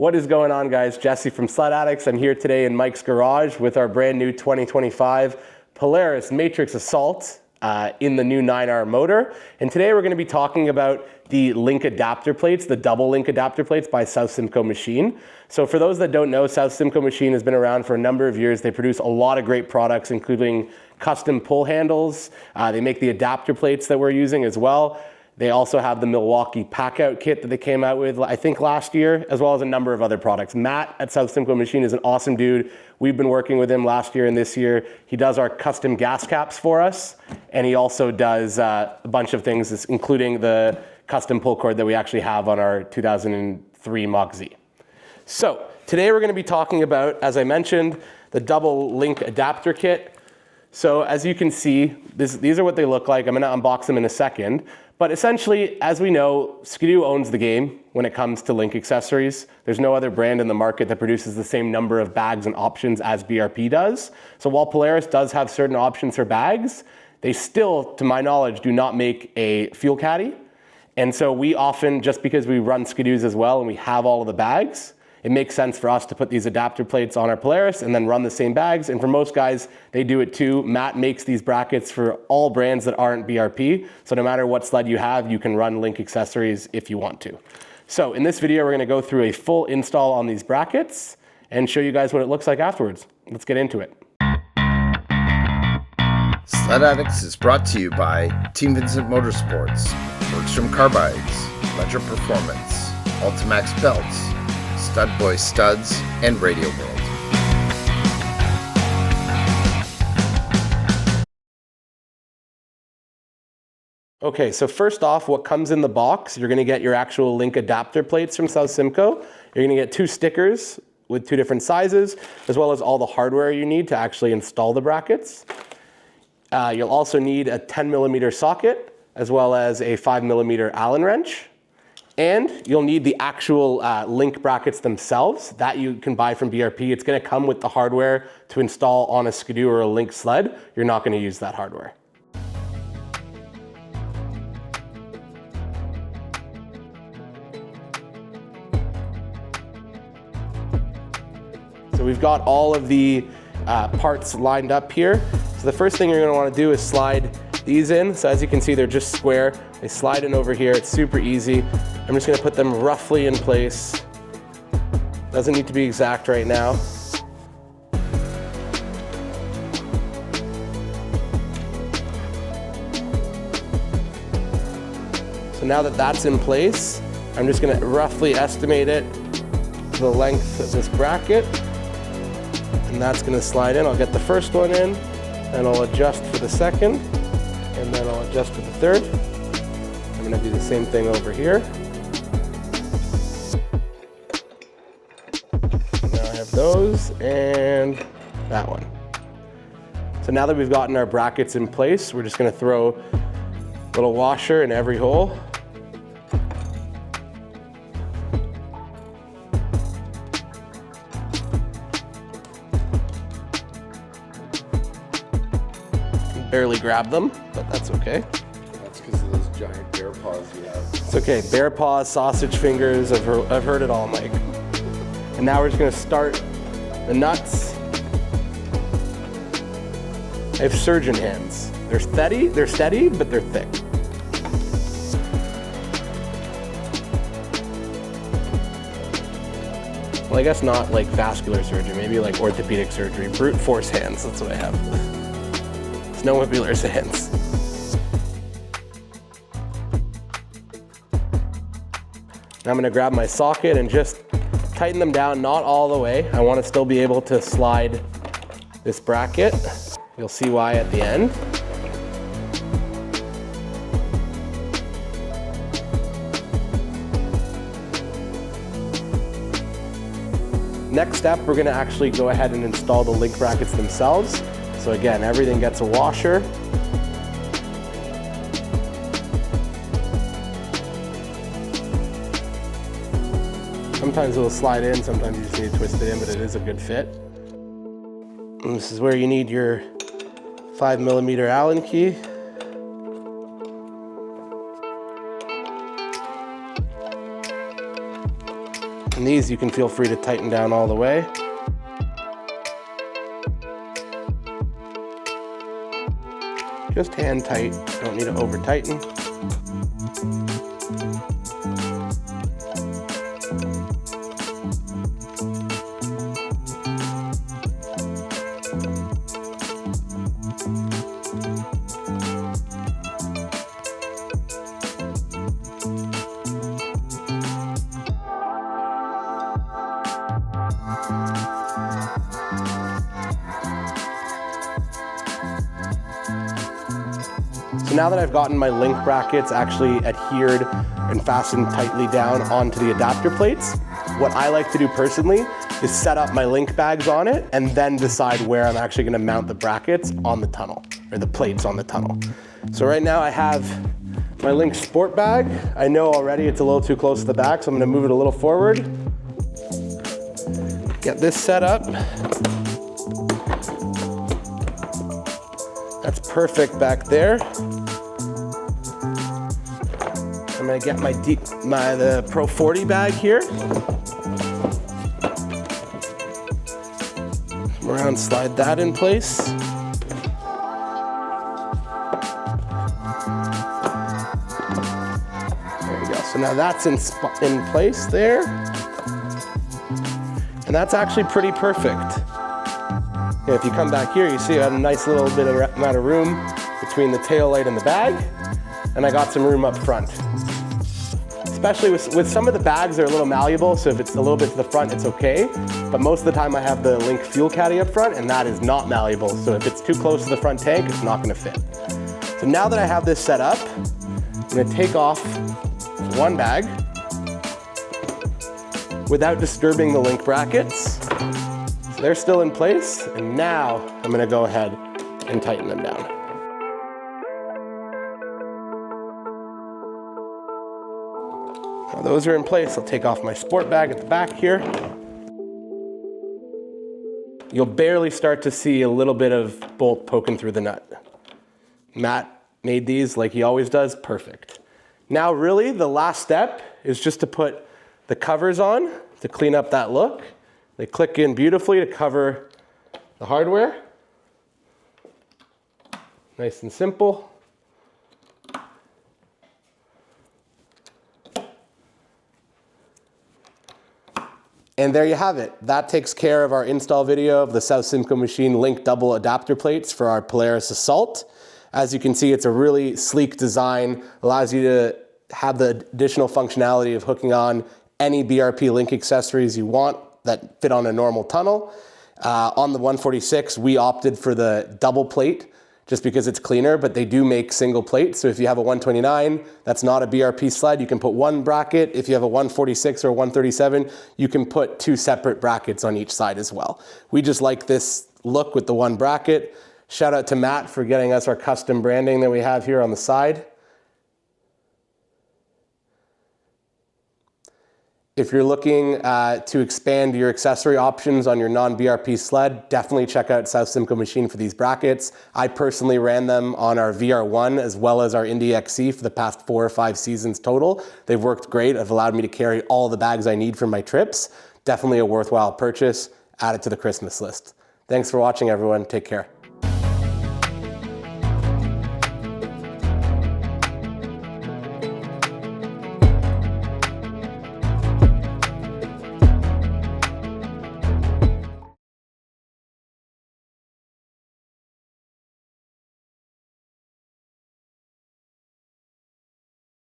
What is going on, guys? Jesse from Sledaddicz. I'm here today in Mike's garage with our brand new 2025 Polaris Matrix Assault in the new 9R motor. And today we're going to be talking about the LinQ adapter plates, the double LinQ adapter plates by South Simcoe Machine. So for those that don't know, South Simcoe Machine has been around for a number of years. They produce a lot of great products, including custom pull handles. They make the adapter plates that we're using as well. They also have the Milwaukee pack-out kit that they came out with, I think, last year, as well as a number of other products. Matt at South Simcoe Machine is an awesome dude. We've been working with him last year and this year. He does our custom gas caps for us, and he also does a bunch of things, including the custom pull cord that we actually have on our 2003 Mach Z. So today we're going to be talking about, as I mentioned, the double LinQ adapter kit. So as you can see, these are what they look like. I'm going to unbox them in a second. But essentially, as we know, Skidoo owns the game when it comes to LinQ accessories. There's no other brand in the market that produces the same number of bags and options as BRP does. So while Polaris does have certain options for bags, they still, to my knowledge, do not make a fuel caddy. And so we often, just because we run Skidoos as well and we have all of the bags, it makes sense for us to put these adapter plates on our Polaris and then run the same bags. And for most guys, they do it too. Matt makes these brackets for all brands that aren't BRP. So no matter what sled you have, you can run LinQ accessories if you want to. So in this video, we're gonna go through a full install on these brackets and show you guys what it looks like afterwards. Let's get into it. Sledaddicz is brought to you by Team Vincent Motorsports, Bergstrom Carbides, Ledger Performance, Ultimax Belts, Stud Boy Studs, and Radio World. Okay, so first off, what comes in the box, you're gonna get your actual LinQ adapter plates from South Simcoe. You're gonna get 2 stickers with 2 different sizes, as well as all the hardware you need to actually install the brackets. You'll also need a 10mm socket, as well as a 5mm Allen wrench. And you'll need the actual LinQ brackets themselves that you can buy from BRP. It's gonna come with the hardware to install on a Skidoo or a LinQ sled. You're not gonna use that hardware. So we've got all of the parts lined up here. So the first thing you're gonna wanna do is slide these in. So as you can see, they're just square. They slide in over here. It's super easy. I'm just gonna put them roughly in place. Doesn't need to be exact right now. So now that that's in place, I'm just gonna roughly estimate it to the length of this bracket. And that's gonna slide in. I'll get the first one in, and I'll adjust for the second, and then I'll adjust for the third. I'm gonna do the same thing over here. Now I have those and that one. So now that we've gotten our brackets in place, we're just gonna throw a little washer in every hole. Barely grab them, but that's okay. That's because of those giant bear paws you have. It's okay, bear paws, sausage fingers, I've heard it all, Mike. And now we're just gonna start the nuts. I have surgeon hands. They're steady, but they're thick. Well, I guess not like vascular surgery, maybe like orthopedic surgery. Brute force hands, that's what I have. Snowmobiles hands. Now I'm gonna grab my socket and just tighten them down, not all the way. I wanna still be able to slide this bracket. You'll see why at the end. Next step, we're gonna actually go ahead and install the LinQ brackets themselves. So again, everything gets a washer. Sometimes it'll slide in, sometimes you just need to twist it in, but it is a good fit. And this is where you need your 5mm Allen key. And these you can feel free to tighten down all the way. Just hand tight, don't need to over tighten. So now that I've gotten my link brackets actually adhered and fastened tightly down onto the adapter plates, what I like to do personally is set up my link bags on it and then decide where I'm actually going to mount the brackets on the tunnel, or the plates on the tunnel. So right now I have my link sport bag. I know already it's a little too close to the back, so I'm going to move it a little forward. Get this set up. That's perfect back there. I'm gonna get the Pro 40 bag here. Come around, slide that in place. There we go. So now that's in place there. And that's actually pretty perfect. Yeah, if you come back here, you see I have a nice little bit of amount of room between the tail light and the bag, and I got some room up front. Especially with some of the bags, they're a little malleable, so if it's a little bit to the front, it's okay. But most of the time I have the LinQ fuel caddy up front, and that is not malleable. So if it's too close to the front tank, it's not gonna fit. So now that I have this set up, I'm gonna take off one bag without disturbing the link brackets. So they're still in place, and now I'm gonna go ahead and tighten them down. Now those are in place. I'll take off my sport bag at the back here. You'll barely start to see a little bit of bolt poking through the nut. Matt made these like he always does, perfect. Now really the last step is just to put the covers on to clean up that look. They click in beautifully to cover the hardware. Nice and simple. And there you have it. That takes care of our install video of the South Simcoe Machine LinQ Double Adaptor Plates for our Polaris Assault. As you can see, it's a really sleek design, allows you to have the additional functionality of hooking on any BRP link accessories you want that fit on a normal tunnel. On the 146, we opted for the double plate just because it's cleaner, but they do make single plates. So if you have a 129, that's not a BRP sled, you can put one bracket. If you have a 146 or a 137, you can put two separate brackets on each side as well. We just like this look with the one bracket. Shout out to Matt for getting us our custom branding that we have here on the side. If you're looking to expand your accessory options on your non-BRP sled, definitely check out South Simcoe Machine for these brackets. I personally ran them on our VR1 as well as our Indy XC for the past 4 or 5 seasons total. They've worked great. Have allowed me to carry all the bags I need for my trips. Definitely a worthwhile purchase. Add it to the Christmas list. Thanks for watching, everyone. Take care.